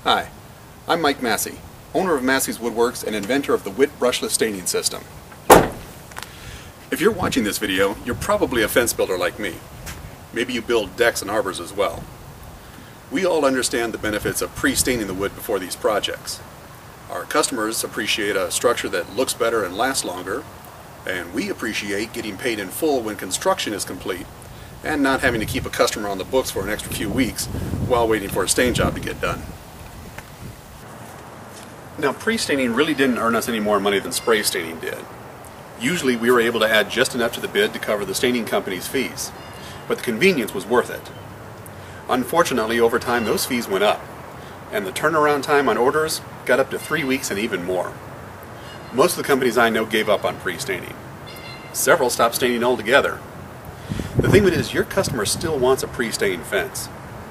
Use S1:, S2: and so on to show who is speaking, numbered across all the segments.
S1: Hi, I'm Mike Massey, owner of Massey's Woodworks and inventor of the WIT brushless staining system. If you're watching this video, you're probably a fence builder like me. Maybe you build decks and arbors as well. We all understand the benefits of pre-staining the wood before these projects. Our customers appreciate a structure that looks better and lasts longer, and we appreciate getting paid in full when construction is complete and not having to keep a customer on the books for an extra few weeks while waiting for a stain job to get done. Now, pre-staining really didn't earn us any more money than spray staining did. Usually we were able to add just enough to the bid to cover the staining company's fees, but the convenience was worth it. Unfortunately, over time those fees went up, and the turnaround time on orders got up to 3 weeks and even more. Most of the companies I know gave up on pre-staining. Several stopped staining altogether. The thing is, your customer still wants a pre-stained fence,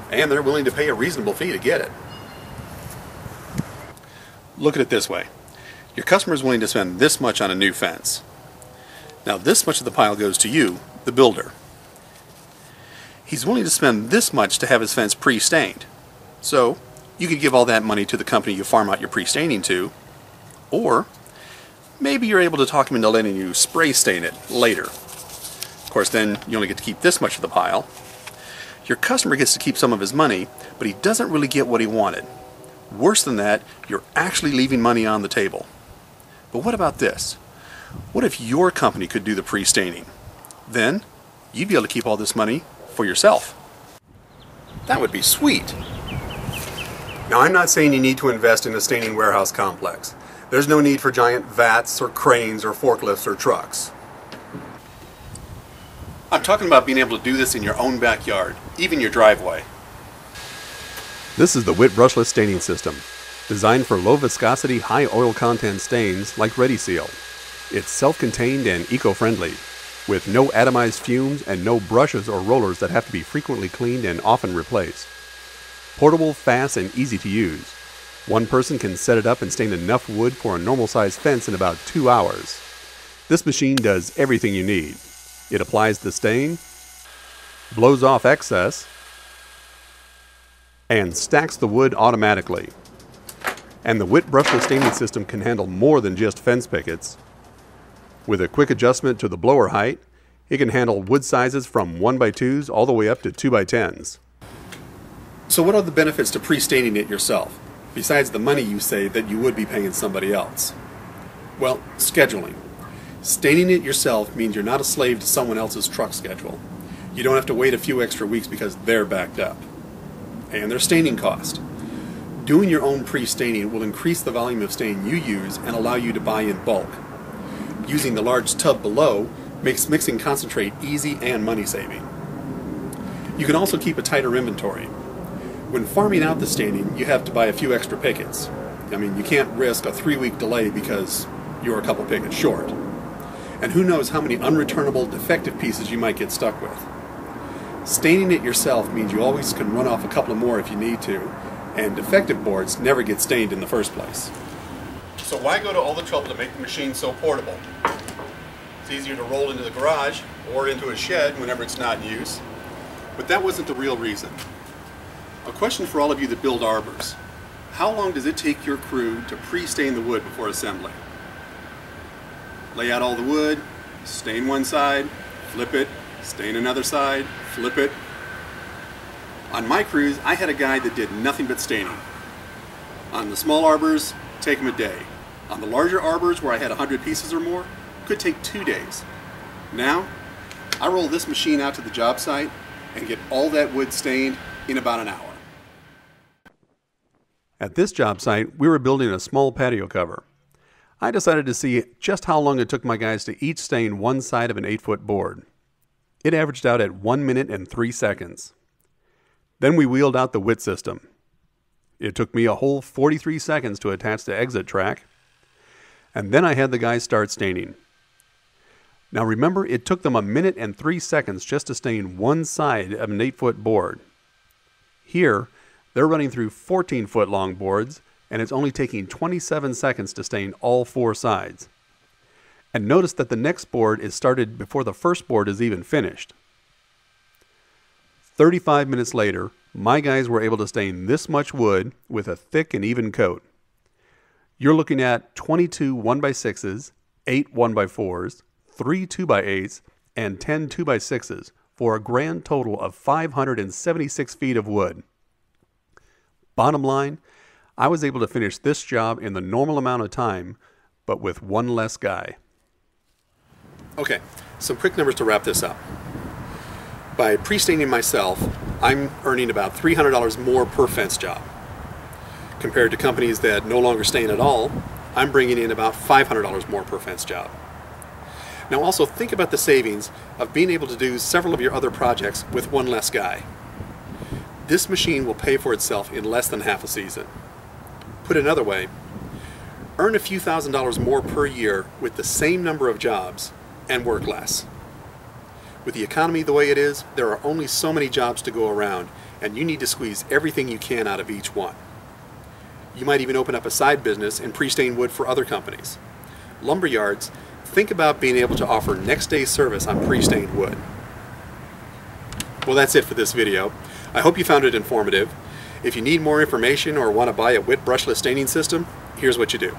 S1: and they're willing to pay a reasonable fee to get it. Look at it this way. Your customer is willing to spend this much on a new fence. Now this much of the pile goes to you, the builder. He's willing to spend this much to have his fence pre-stained. So you could give all that money to the company you farm out your pre-staining to, or maybe you're able to talk him into letting you spray stain it later. Of course, then you only get to keep this much of the pile. Your customer gets to keep some of his money, but he doesn't really get what he wanted. Worse than that, you're actually leaving money on the table. But what about this? What if your company could do the pre-staining? Then you'd be able to keep all this money for yourself. That would be sweet. Now, I'm not saying you need to invest in a staining warehouse complex. There's no need for giant vats or cranes or forklifts or trucks. I'm talking about being able to do this in your own backyard, even your driveway.
S2: This is the WIT brushless staining system, designed for low viscosity, high oil content stains like Ready Seal. It's self-contained and eco-friendly, with no atomized fumes and no brushes or rollers that have to be frequently cleaned and often replaced. Portable, fast, and easy to use. One person can set it up and stain enough wood for a normal-sized fence in about 2 hours. This machine does everything you need. It applies the stain, blows off excess, and stacks the wood automatically. And the WIT brushless staining system can handle more than just fence pickets. With a quick adjustment to the blower height, it can handle wood sizes from 1x2s all the way up to 2x10s.
S1: So what are the benefits to pre-staining it yourself, besides the money you save that you would be paying somebody else? Well, scheduling. Staining it yourself means you're not a slave to someone else's truck schedule. You don't have to wait a few extra weeks because they're backed up. And their staining cost. Doing your own pre-staining will increase the volume of stain you use and allow you to buy in bulk. Using the large tub below makes mixing concentrate easy and money-saving. You can also keep a tighter inventory. When farming out the staining, you have to buy a few extra pickets. I mean, you can't risk a 3-week delay because you're a couple pickets short. And who knows how many unreturnable, defective pieces you might get stuck with. Staining it yourself means you always can run off a couple more if you need to, and defective boards never get stained in the first place. So why go to all the trouble to make the machine so portable? It's easier to roll into the garage or into a shed whenever it's not in use. But that wasn't the real reason. A question for all of you that build arbors. How long does it take your crew to pre-stain the wood before assembly? Lay out all the wood, stain one side, flip it, stain another side, flip it. On my crews, I had a guy that did nothing but staining. On the small arbors, take him a day. On the larger arbors, where I had 100 pieces or more, could take 2 days. Now, I roll this machine out to the job site and get all that wood stained in about an hour.
S2: At this job site, we were building a small patio cover. I decided to see just how long it took my guys to each stain one side of an 8-foot board. It averaged out at 1 minute and 3 seconds. Then we wheeled out the WIT system. It took me a whole 43 seconds to attach the exit track, and then I had the guys start staining. Now remember, it took them 1 minute and 3 seconds just to stain one side of an 8-foot board. Here, they're running through 14-foot long boards, and it's only taking 27 seconds to stain all 4 sides. And notice that the next board is started before the first board is even finished. 35 minutes later, my guys were able to stain this much wood with a thick and even coat. You're looking at 22 1x6s, 8 1x4s, 3 2x8s, and 10 2x6s for a grand total of 576 feet of wood. Bottom line, I was able to finish this job in the normal amount of time, but with one less guy.
S1: Okay, some quick numbers to wrap this up. By pre-staining myself, I'm earning about $300 more per fence job. Compared to companies that no longer stain at all, I'm bringing in about $500 more per fence job. Now also think about the savings of being able to do several of your other projects with one less guy. This machine will pay for itself in less than half a season. Put another way, earn a few $1,000s more per year with the same number of jobs and work less. With the economy the way it is, there are only so many jobs to go around, and you need to squeeze everything you can out of each one. You might even open up a side business and pre-stain wood for other companies. Lumber yards, think about being able to offer next day service on pre-stained wood. Well, that's it for this video. I hope you found it informative. If you need more information or want to buy a WIT brushless staining system, here's what you do.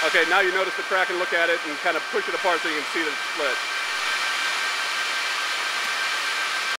S1: Okay, now you notice the crack and look at it and kind of push it apart so you can see that it's split.